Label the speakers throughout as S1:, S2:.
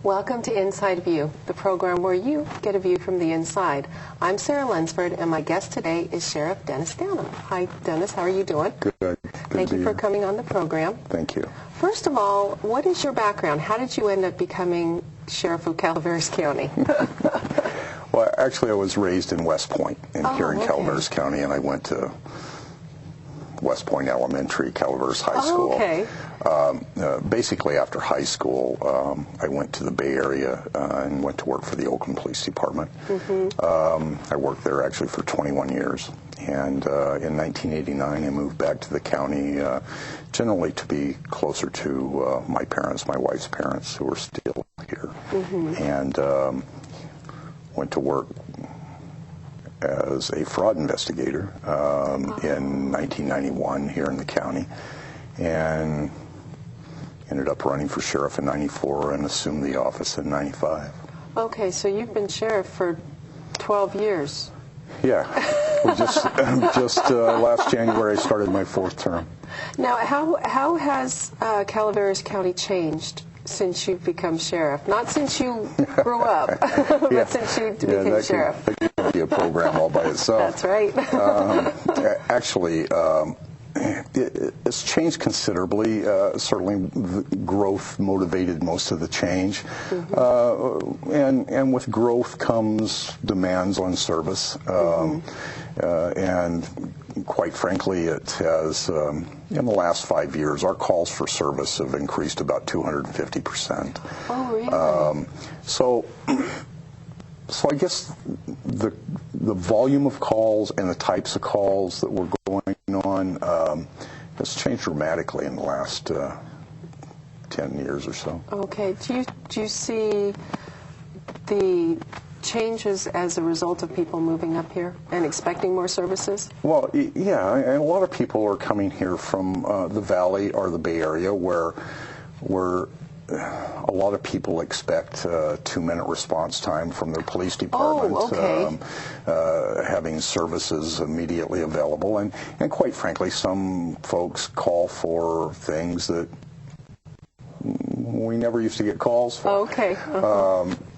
S1: Welcome to Inside View, the program where you get a view from the inside. I'm Sarah Lunsford, and my guest today is Sheriff Dennis Downham. Hi, Dennis. How are you doing?
S2: Good.
S1: Thank you for coming on the program.
S2: Thank you.
S1: First of all, what is your background? How did you end up becoming Sheriff of Calaveras County?
S2: Well, actually, I was raised in West Point, here in Calaveras County, and I went to West Point Elementary, Calaveras High School.
S1: Okay.
S2: Basically, after high school, I went to the Bay Area and went to work for the Oakland Police Department. I worked there actually for 21 years. And in 1989, I moved back to the county, generally to be closer to my parents, my wife's parents, who are still here. And went to work as a fraud investigator in 1991 here in the county, and ended up running for sheriff in 94 and assumed the office in 95.
S1: Okay, so you've been sheriff for 12 years.
S2: Yeah, just last January I started my fourth term.
S1: Now, how has Calaveras County changed since you've become sheriff? Not since you grew up, but since you became sheriff.
S2: That could be a program all by itself.
S1: That's right.
S2: Actually, it's changed considerably. Certainly, growth motivated most of the change, and with growth comes demands on service, and quite frankly, it has. In the last 5 years, our calls for service have increased about 250%.
S1: Oh, really?
S2: So I guess the volume of calls and the types of calls that were going on has changed dramatically in the last 10 years or so.
S1: Okay. Do you see the changes as a result of people moving up here and expecting more services?
S2: Well, yeah, and a lot of people are coming here from the Valley or the Bay Area where a lot of people expect 2-minute response time from their police department, having services immediately available, and quite frankly, some folks call for things that we never used to get calls for.
S1: Okay.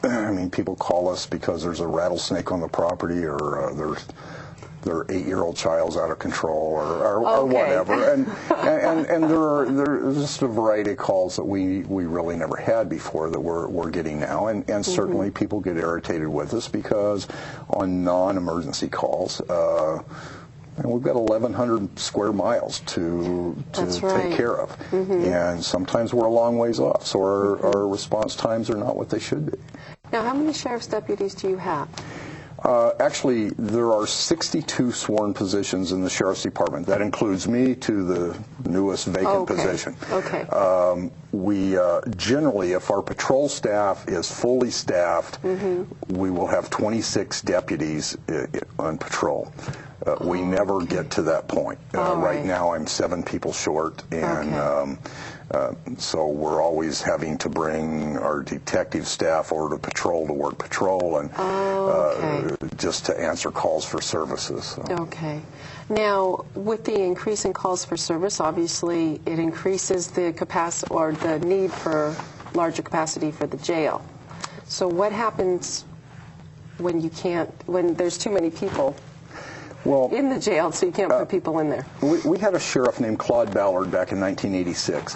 S2: I mean, people call us because there's a rattlesnake on the property, or their 8-year-old child's out of control, or whatever. And there's just a variety of calls that we really never had before that we're getting now. And certainly people get irritated with us because on non-emergency calls, and we've got 1,100 square miles to take care of. And sometimes we're a long ways off, so our response times are not what they should be.
S1: Now, how many sheriff's deputies do you have?
S2: Actually, there are 62 sworn positions in the Sheriff's Department. That includes me to the newest vacant position.
S1: Okay.
S2: We generally, if our patrol staff is fully staffed, we will have 26 deputies on patrol. We never get to that point. Right now, I'm 7 people short, and so we're always having to bring our detective staff over to patrol to work patrol, and just to answer calls for services. So.
S1: Okay. Now, with the increase in calls for service, obviously it increases the capacity or the need for larger capacity for the jail. So what happens when there's too many people in the jail, so you can't put people in there?
S2: We had a sheriff named Claude Ballard back in 1986,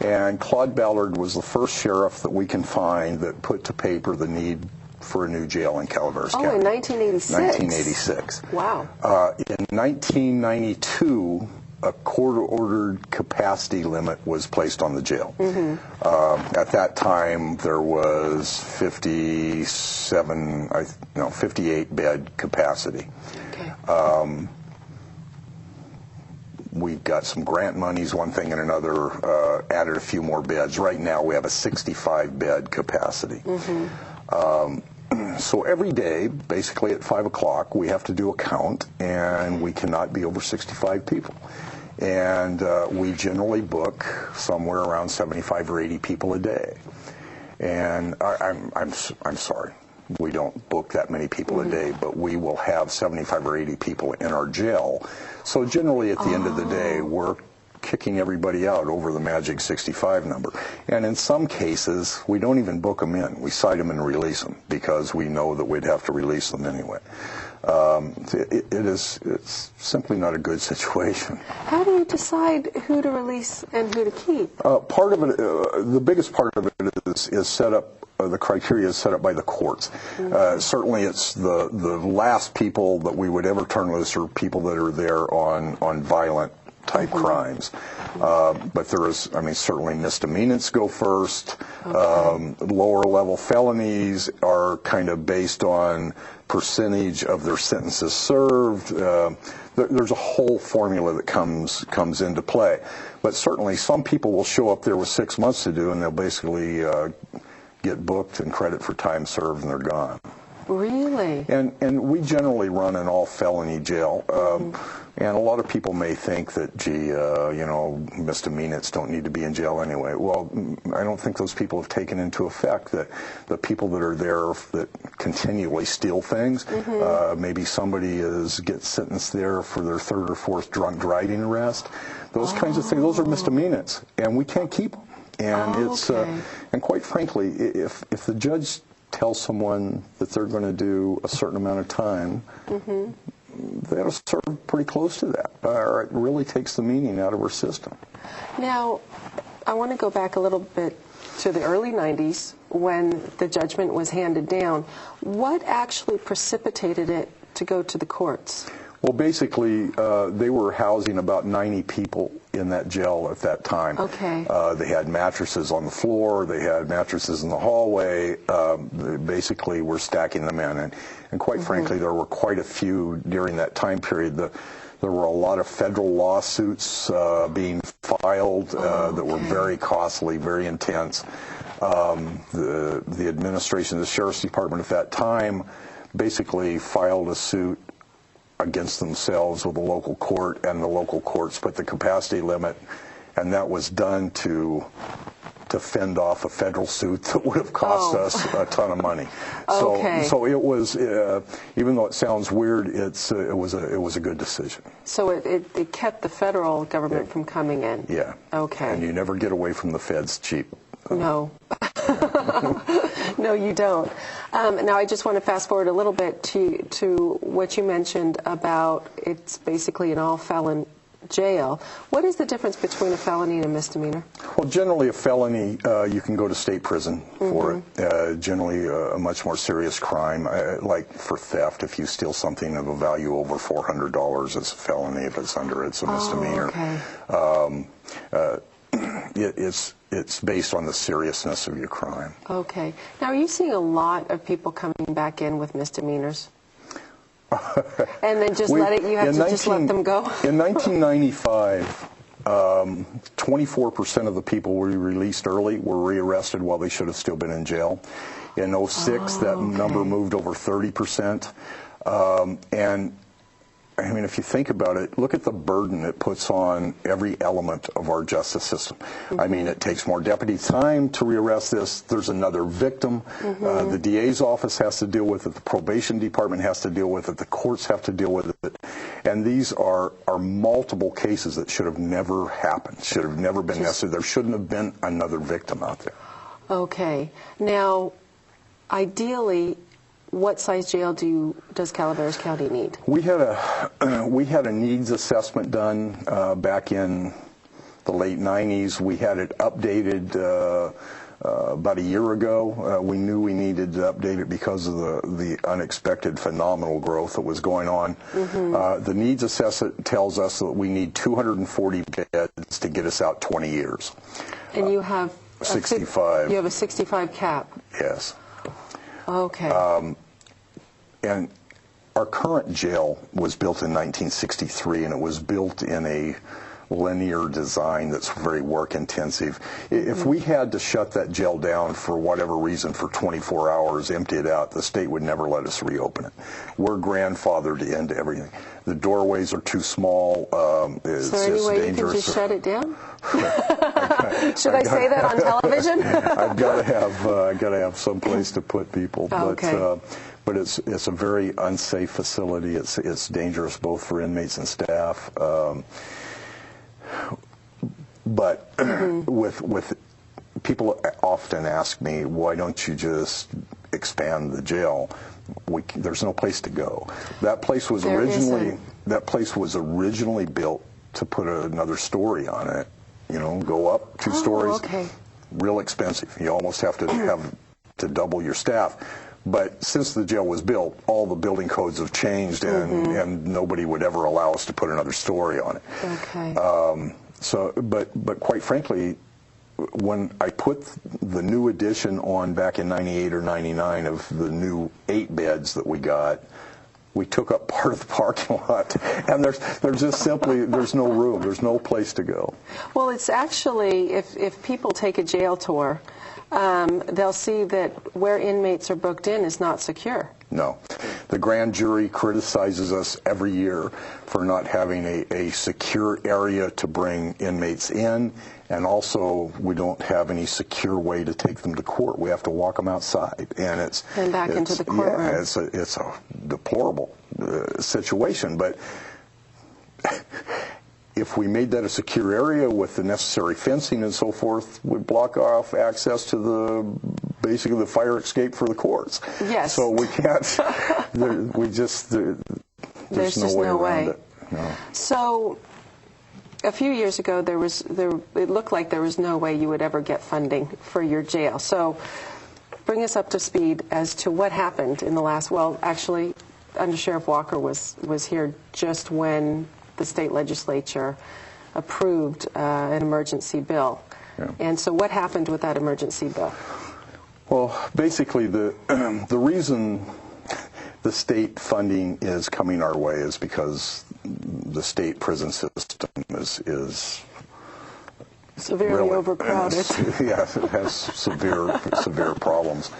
S2: and Claude Ballard was the first sheriff that we can find that put to paper the need for a new jail in Calaveras County.
S1: Oh, in 1986?
S2: 1986.
S1: Wow.
S2: In 1992, a court-ordered capacity limit was placed on the jail. At that time, there was 58 bed capacity. Okay. We got some grant monies, one thing and another, added a few more beds. Right now, we have a 65-bed capacity. So every day, basically at 5 o'clock, we have to do a count, and we cannot be over 65 people. And we generally book somewhere around 75 or 80 people a day. And I'm sorry, we don't book that many people a day, but we will have 75 or 80 people in our jail. So generally at the end of the day, we're kicking everybody out over the magic 65 number. And in some cases, we don't even book them in. We cite them and release them because we know that we'd have to release them anyway. It's simply not a good situation.
S1: How do you decide who to release and who to keep?
S2: Part of it, the biggest part of it is set up. The criteria is set up by the courts. Certainly, it's the last people that we would ever turn loose are people that are there on violent type crimes. But there is, certainly misdemeanors go first. Lower level felonies are kind of based on percentage of their sentences served. There's a whole formula that comes into play. But certainly some people will show up there with 6 months to do, and they'll basically get booked and credit for time served, and they're gone.
S1: Really?
S2: And we generally run an all-felony jail. And a lot of people may think that, gee, misdemeanors don't need to be in jail anyway. Well, I don't think those people have taken into effect that the people that are there that continually steal things, maybe somebody gets sentenced there for their third or fourth drunk driving arrest. Those kinds of things, those are misdemeanors, and we can't keep them. And and quite frankly, if the judge tells someone that they're going to do a certain amount of time, they ought to serve pretty close to that, or it really takes the meaning out of our system.
S1: Now, I want to go back a little bit to the early 90s when the judgment was handed down. What actually precipitated it to go to the courts?
S2: Well, basically, they were housing about 90 people in that jail at that time.
S1: Okay.
S2: They had mattresses on the floor. They had mattresses in the hallway. They basically were stacking them in. And quite frankly, there were quite a few during that time period. There were a lot of federal lawsuits being filed that were very costly, very intense. The administration of the Sheriff's Department at that time basically filed a suit against themselves with the local court, and the local courts put the capacity limit, and that was done to fend off a federal suit that would have cost us a ton of money. So it was, even though it sounds weird, it was a good decision. So
S1: it kept the federal government from coming in.
S2: Yeah.
S1: Okay.
S2: And you never get away from the feds cheap.
S1: No. No, you don't. Now, I just want to fast forward a little bit to what you mentioned about it's basically an all-felon jail. What is the difference between a felony and a misdemeanor?
S2: Well, generally a felony, you can go to state prison for it. Generally a much more serious crime, like for theft. If you steal something of a value over $400, it's a felony. If it's under, it's a misdemeanor. It's based on the seriousness of your crime. Okay.
S1: Now, are you seeing a lot of people coming back in with misdemeanors? And then just let them go?
S2: In 1995, 24% of the people we released early were rearrested while they should have still been in jail. In 06, that number moved over 30%. And I mean, if you think about it, look at the burden it puts on every element of our justice system. I mean, it takes more deputy time to rearrest this. There's another victim. The DA's office has to deal with it. The probation department has to deal with it. The courts have to deal with it. And these are multiple cases that should have never happened, should have never been necessary. There shouldn't have been another victim out there.
S1: Okay. Now, ideally, what size jail does Calaveras County need?
S2: We had a needs assessment done back in the late 90s. We had it updated about a year ago. We knew we needed to update it because of the unexpected phenomenal growth that was going on. The needs assessment tells us that we need 240 beds to get us out 20 years.
S1: And you have
S2: 65.
S1: You have a 65 cap.
S2: Yes.
S1: Okay.
S2: And our current jail was built in 1963, and it was built in a linear design that's very work intensive. If we had to shut that jail down for whatever reason for 24 hours, empty it out, the state would never let us reopen it. We're grandfathered into everything. The doorways are too small.
S1: Is there any way you can just shut it down? Should I say that on television?
S2: I've got to have some place to put people. But it's a very unsafe facility. It's dangerous both for inmates and staff. But with people often ask me, why don't you just expand the jail? There's no place to go. That place was originally built to put another story on it. Go up 2 stories.
S1: Okay.
S2: Real expensive. You almost have to double your staff. But since the jail was built, all the building codes have changed, and nobody would ever allow us to put another story on it.
S1: Okay.
S2: But quite frankly, when I put the new addition on back in 98 or 99 of the new 8 beds that we got, we took up part of the parking lot, and there's just simply, there's no room, there's no place to go.
S1: Well, it's actually, if people take a jail tour, they'll see that where inmates are booked in is not secure.
S2: No. The grand jury criticizes us every year for not having a secure area to bring inmates in, and also we don't have any secure way to take them to court. We have to walk them outside, and
S1: back into the courtroom.
S2: Yeah, it's a deplorable situation, but if we made that a secure area with the necessary fencing and so forth, we'd block off access to basically the fire escape for the courts.
S1: Yes.
S2: So we can't. There's no way around it. No.
S1: So, a few years ago, it looked like there was no way you would ever get funding for your jail. So, bring us up to speed as to what happened in the last. Well, actually, Under Sheriff Walker was here just when the state legislature approved an emergency bill.
S2: Yeah.
S1: And so what happened with that emergency bill?
S2: Well, basically the reason the state funding is coming our way is because the state prison system is
S1: severely
S2: really
S1: overcrowded.
S2: Yeah, it has severe problems.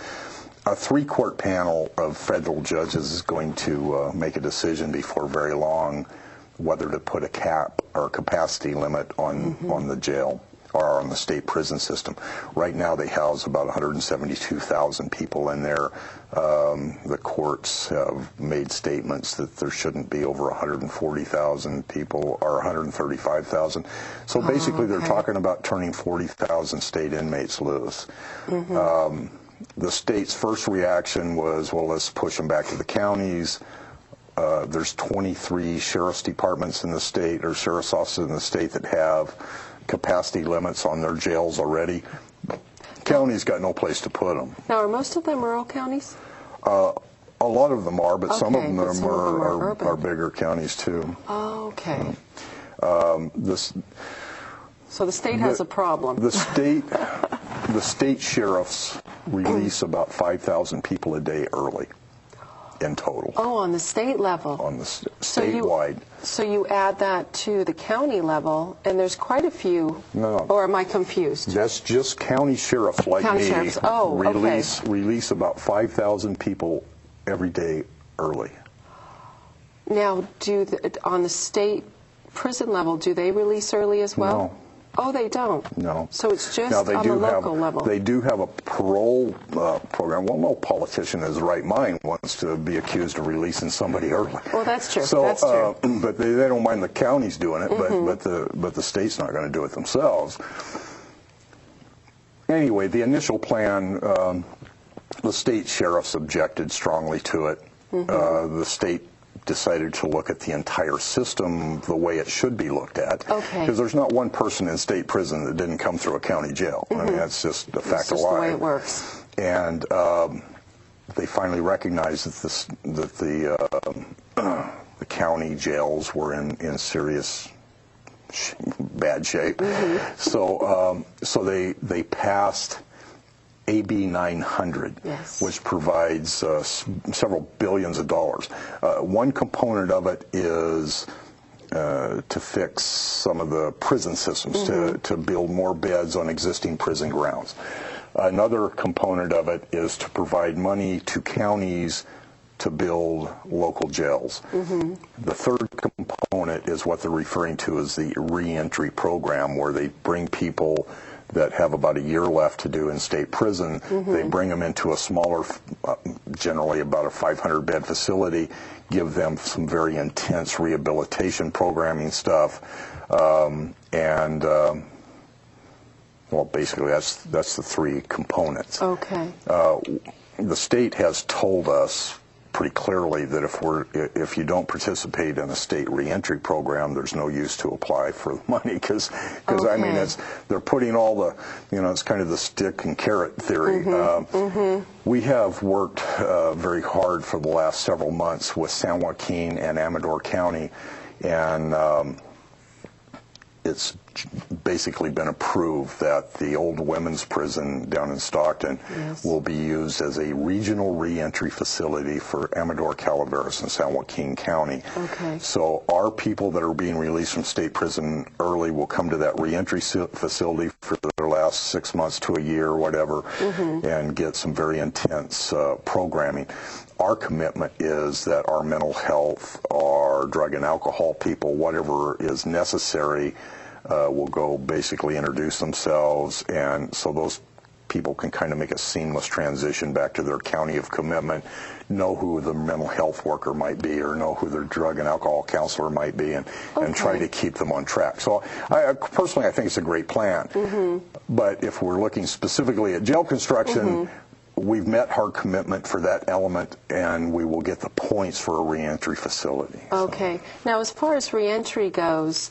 S2: A 3-court panel of federal judges is going to make a decision before very long whether to put a cap or a capacity limit on the jail or on the state prison system. Right now they house about 172,000 people in there. The courts have made statements that there shouldn't be over 140,000 people or 135,000. So basically they're talking about turning 40,000 state inmates loose. The state's first reaction was, well, let's push them back to the counties. There's 23 sheriff's departments in the state, or sheriff's offices in the state, that have capacity limits on their jails already. Counties got no place to put them.
S1: Now, are most of them rural counties?
S2: A lot of them are, but some of them
S1: are
S2: are bigger counties too.
S1: Oh, okay. So the state has a problem.
S2: The state sheriffs release about 5,000 people a day early in total.
S1: Oh, on the state level.
S2: On the statewide.
S1: So you add that to the county level, and there's quite a few.
S2: No.
S1: Or am I confused?
S2: That's just county sheriffs like
S1: county
S2: me.
S1: Sheriffs. Oh,
S2: release about 5,000 people every day early.
S1: Now, on the state prison level, do they release early as well?
S2: No.
S1: Oh, they don't?
S2: No.
S1: So it's just on the local level?
S2: They do have a parole program. Well, no politician in his right mind wants to be accused of releasing somebody early.
S1: Well, that's true.
S2: So,
S1: that's true.
S2: But they don't mind the counties doing it, but the state's not going to do it themselves. Anyway, the initial plan, the state sheriffs objected strongly to it. The state decided to look at the entire system the way it should be looked at.
S1: Okay.
S2: Because there's not one person in state prison that didn't come through a county jail. I mean, that's just a fact of life.
S1: That's the way it works.
S2: And they finally recognized that the county jails were in serious bad shape. So they passed AB 900,
S1: yes,
S2: which provides several billions of dollars. One component of it is to fix some of the prison systems, to build more beds on existing prison grounds. Another component of it is to provide money to counties to build local jails. The third component is what they're referring to as the reentry program, where they bring people that have about a year left to do in state prison. They bring them into a smaller, generally about a 500-bed facility, give them some very intense rehabilitation programming stuff, and Well, basically, that's the three components.
S1: Okay.
S2: The state has told us pretty clearly that if you don't participate in a state reentry program, there's no use to apply for the money because I mean they're putting all the it's kind of the stick and carrot theory. We have worked very hard for the last several months with San Joaquin and Amador County, and it's basically been approved that the old women's prison down in Stockton will be used as a regional reentry facility for Amador, Calaveras, and San Joaquin County.
S1: Okay.
S2: So our people that are being released from state prison early will come to that reentry facility for their last 6 months to a year or whatever, and get some very intense programming. Our commitment is that our mental health, our drug and alcohol people, whatever is necessary, will go basically introduce themselves, and so those people can kind of make a seamless transition back to their county of commitment, know who the mental health worker might be or know who their drug and alcohol counselor might be, and try to keep them on track. So personally, I think it's a great plan. But if we're looking specifically at jail construction, we've met our commitment for that element, and we will get the points for a reentry facility.
S1: Okay. So. Now, as far as reentry goes,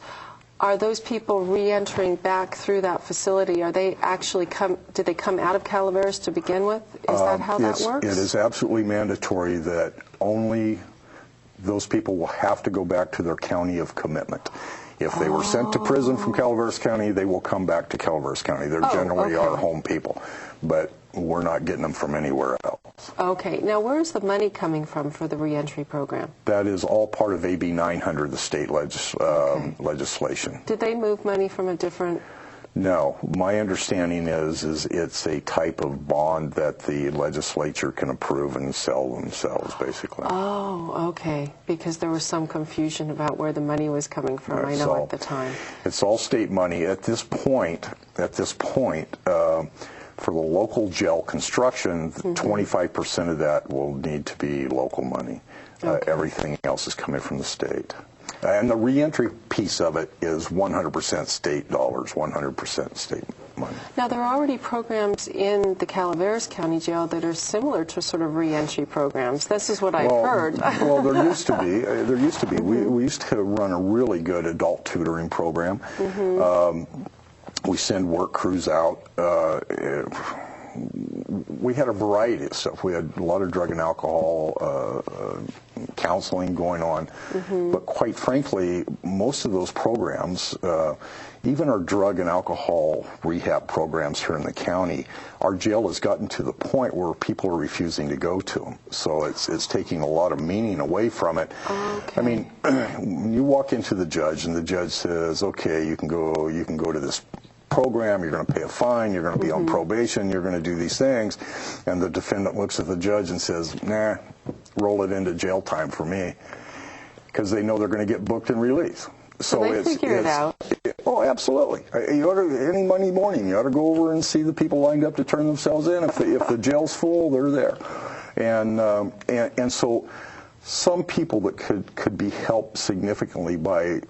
S1: are those people re-entering back through that facility? Are they actually did they come out of Calaveras to begin with? Is that how that works?
S2: It is absolutely mandatory that only those people will have to go back to their county of commitment. If they were sent to prison from Calaveras County, they will come back to Calaveras County. They're generally our home people, but we're not getting them from anywhere else.
S1: Okay. Now, where is the money coming from for the reentry program?
S2: That is all part of AB 900, the state legislation.
S1: Did they move money from a different...
S2: No. My understanding is it's a type of bond that the legislature can approve and sell themselves, basically.
S1: Oh, okay. Because there was some confusion about where the money was coming from, I know, at the time.
S2: It's all state money. At this point, for the local jail construction, 25% of that will need to be local money. Everything else is coming from the state. And the reentry piece of it is 100% state dollars, 100% state money.
S1: Now, there are already programs in the Calaveras County Jail that are similar to sort of reentry programs. This is what I've heard.
S2: Well, there used to be. We used to run a really good adult tutoring program. We send work crews out. We had a variety of stuff. We had a lot of drug and alcohol counseling going on. But quite frankly, most of those programs, even our drug and alcohol rehab programs here in the county, our jail has gotten to the point where people are refusing to go to them. So it's taking a lot of meaning away from it. I mean, when you walk into the judge and the judge says, okay, you can go to this program, you're going to pay a fine, you're going to be on probation, you're going to do these things, and the defendant looks at the judge and says, nah, roll it into jail time for me, because they know they're going to get booked and released.
S1: So they figure it out.
S2: Oh, absolutely. You ought to, any Monday morning, you ought to go over and see the people lined up to turn themselves in. If the jail's full, they're there. And so some people that could be helped significantly by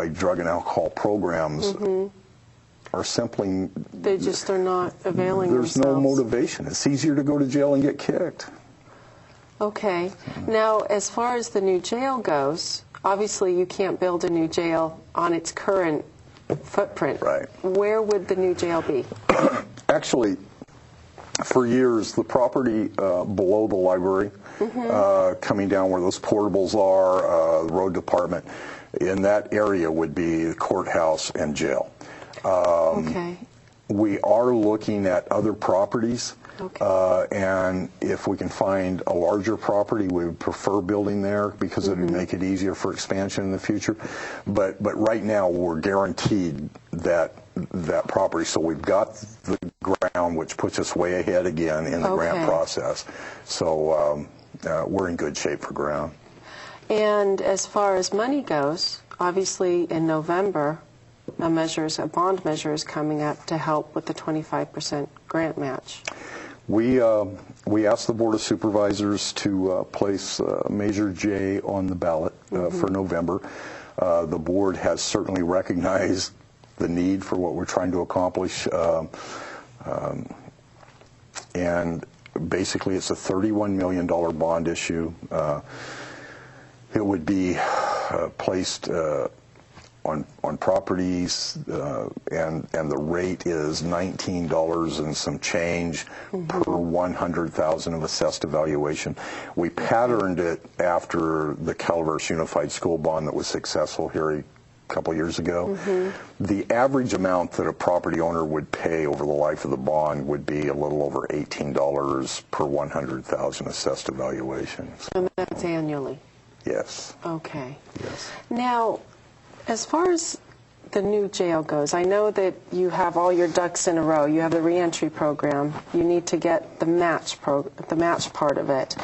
S2: drug and alcohol programs are simply...
S1: They just are not availing themselves.
S2: There's no motivation. It's easier to go to jail and get kicked.
S1: Okay. Now, as far as the new jail goes, obviously you can't build a new jail on its current footprint.
S2: Right.
S1: Where would the new jail be?
S2: Actually, for years, the property below the library, coming down where those portables are, the road department, in that area would be the courthouse and jail. We are looking at other properties, and if we can find a larger property, we would prefer building there because it would make it easier for expansion in the future. But right now, we're guaranteed that property, so we've got the ground, which puts us way ahead again in the grant process. So we're in good shape for ground.
S1: And as far as money goes, obviously in November, a bond measure is coming up to help with the 25% grant match.
S2: We asked the Board of Supervisors to place Measure J on the ballot for November. The board has certainly recognized the need for what we're trying to accomplish. And basically, it's a $31 million bond issue. It would be placed on properties, and the rate is $19 and some change per 100,000 of assessed evaluation. We patterned it after the Calaveras Unified School Bond that was successful here a couple years ago. The average amount that a property owner would pay over the life of the bond would be a little over $18 per 100,000 assessed evaluation.
S1: And that's annually?
S2: Yes.
S1: Okay.
S2: Yes.
S1: Now, as far as the new jail goes, I know that you have all your ducks in a row. You have the reentry program. You need to get the match part of it.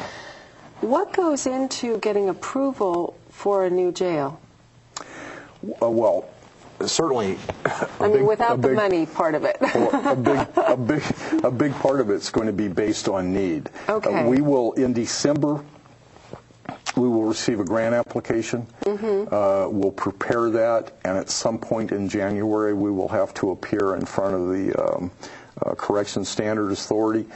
S1: What goes into getting approval for a new jail?
S2: Well, certainly.
S1: Without the money part of it.
S2: a big part of it's going to be based on need.
S1: Okay.
S2: We will, in December, we will receive a grant application. We'll prepare that, and at some point in January, we will have to appear in front of the Corrections Standards Authority,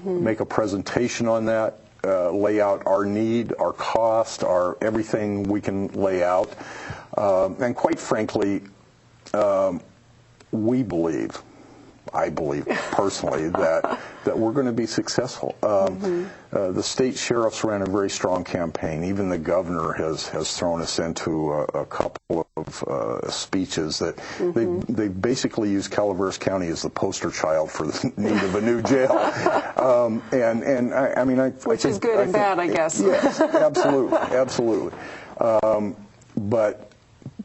S2: make a presentation on that, lay out our need, our cost, our everything we can lay out. And quite frankly, I believe personally that we're going to be successful. The state sheriffs ran a very strong campaign. Even the governor has thrown us into a couple of speeches that they basically use Calaveras County as the poster child for the need of a new jail.
S1: Which is good and bad, I guess.
S2: Yes, absolutely. But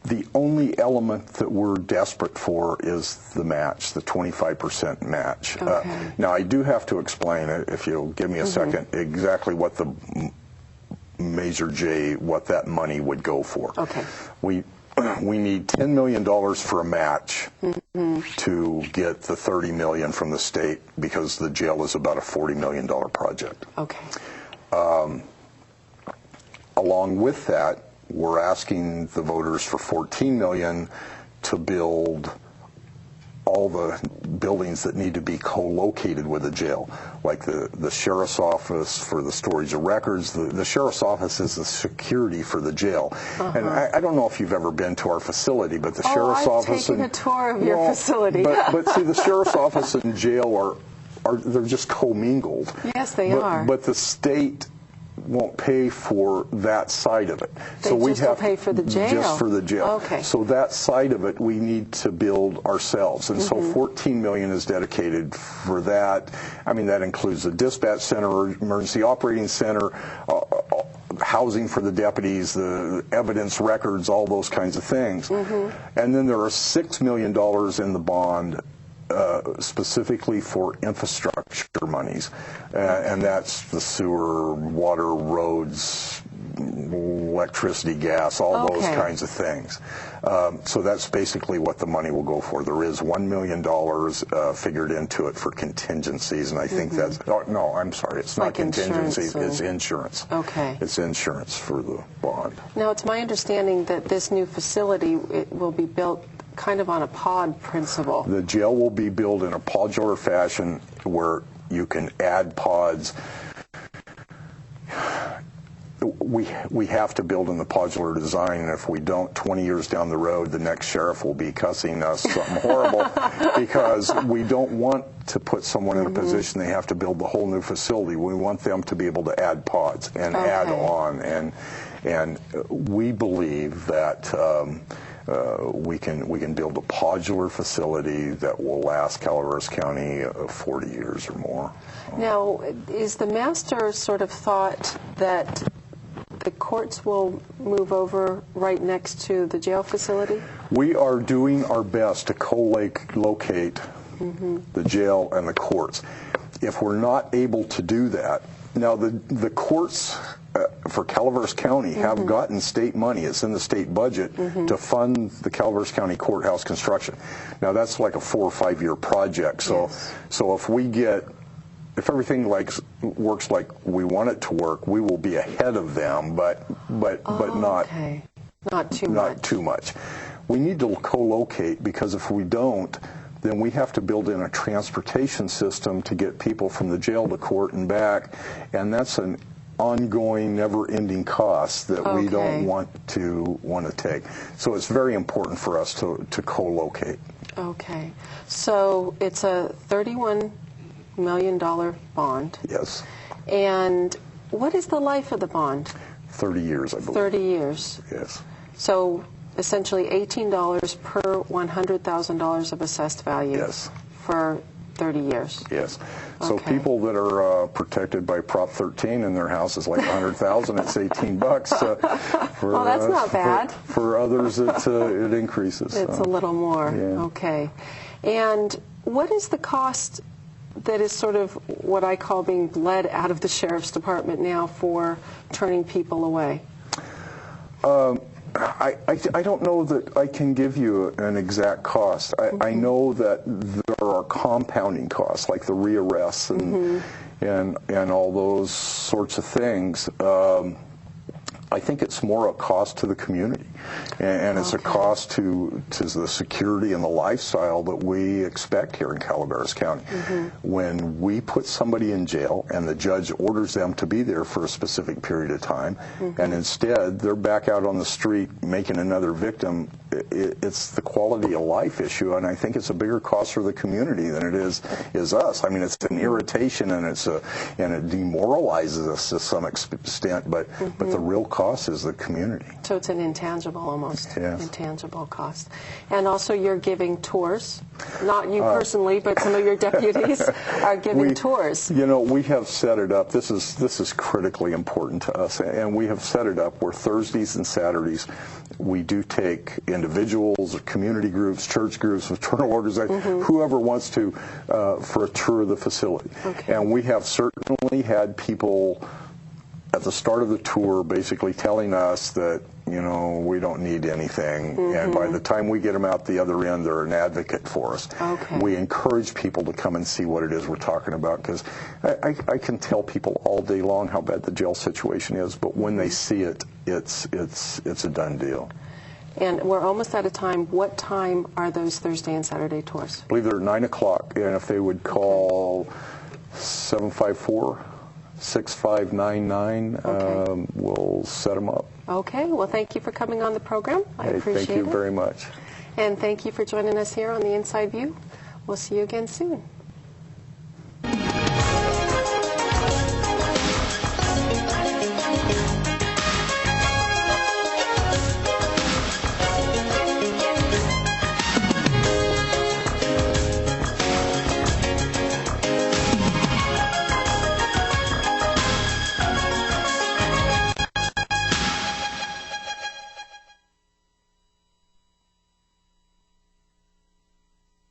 S2: the only element that we're desperate for is the match, the 25% match.
S1: Okay.
S2: Now, I do have to explain, if you'll give me a second, exactly what the Major J, what that money would go for.
S1: Okay.
S2: We need $10 million for a match to get the $30 million from the state, because the jail is about a $40 million project.
S1: Okay.
S2: Along with that, we're asking the voters for $14 million to build all the buildings that need to be co-located with the jail, like the sheriff's office for the storage of records. The sheriff's office is the security for the jail. And I don't know if you've ever been to our facility, but the sheriff's office...
S1: I've taken a tour of your facility.
S2: But see, the sheriff's office and jail they're just commingled.
S1: Yes, they are.
S2: But the state won't pay for that side of it.
S1: They just will pay for the jail.
S2: Just for the jail.
S1: Okay.
S2: So that side of it we need to build ourselves. And so $14 million is dedicated for that. That includes the dispatch center, emergency operating center, housing for the deputies, the evidence records, all those kinds of things. And then there are $6 million in the bond specifically for infrastructure monies, and that's the sewer, water, roads, electricity, gas, all those kinds of things. So that's basically what the money will go for. There is $1 million figured into it for contingencies, and I think that's... Oh, no, I'm sorry, it's not contingencies, it's insurance.
S1: Okay.
S2: It's insurance for the bond.
S1: Now, it's my understanding that this new facility will be built kind of on a pod principle.
S2: The jail will be built in a podular fashion where you can add pods. We have to build in the podular design, and if we don't, 20 years down the road, the next sheriff will be cussing us something horrible, because we don't want to put someone in a position they have to build the whole new facility. We want them to be able to add pods and add on, and we believe that we can build a podular facility that will last Calaveras County 40 years or more.
S1: Now, is the master sort of thought that the courts will move over right next to the jail facility?
S2: We are doing our best to co-locate the jail and the courts. If we're not able to do that, now the courts for Calaveras County have gotten state money. It's in the state budget to fund the Calaveras County courthouse construction. Now that's like a 4 or 5 year project. So if everything works like we want it to work, we will be ahead of them, but not
S1: not too much.
S2: we need to co-locate, because if we don't, then we have to build in a transportation system to get people from the jail to court and back, and that's an ongoing, never-ending cost that we don't want to take. So it's very important for us to co-locate.
S1: Okay. So it's a $31 million bond.
S2: Yes.
S1: And what is the life of the bond?
S2: 30 years, I believe.
S1: 30 years.
S2: Yes.
S1: So essentially $18 per $100,000 of assessed value.
S2: Yes. For
S1: 30 years.
S2: Yes. So
S1: Okay.
S2: people that are protected by Prop 13 and their house is like $100,000, it's $18.
S1: Well, that's not bad.
S2: For others, it increases.
S1: It's a little more.
S2: Yeah.
S1: Okay. And what is the cost that is sort of what I call being bled out of the sheriff's department now for turning people away?
S2: I don't know that I can give you an exact cost. I know that there are compounding costs, like the rearrests and all those sorts of things. I think it's more a cost to the community, and it's a cost to the security and the lifestyle that we expect here in Calaveras County. When we put somebody in jail and the judge orders them to be there for a specific period of time, and instead they're back out on the street making another victim, it's the quality of life issue, and I think it's a bigger cost for the community than it is us. I mean, it's an irritation, and it demoralizes us to some extent, but the real cost is the community.
S1: So it's an intangible, almost
S2: Yes.
S1: intangible cost. And also you're giving tours, not you personally, but some of your deputies are giving tours.
S2: You know, we have set it up. This is critically important to us, and we have set it up where Thursdays and Saturdays we do take individuals, community groups, church groups, fraternal orders, whoever wants to, for a tour of the facility.
S1: Okay.
S2: And we have certainly had people at the start of the tour basically telling us that, you know, we don't need anything, and by the time we get them out the other end, they're an advocate for us.
S1: Okay.
S2: We encourage people to come and see what it is we're talking about, because I can tell people all day long how bad the jail situation is, but when they see it, it's a done deal.
S1: And we're almost out of time. What time are those Thursday and Saturday tours?
S2: I believe they're 9 o'clock, and if they would call 754-6599, we'll set them up.
S1: Okay. Well, thank you for coming on the program. I appreciate it.
S2: Thank you very much.
S1: And thank you for joining us here on The Inside View. We'll see you again soon.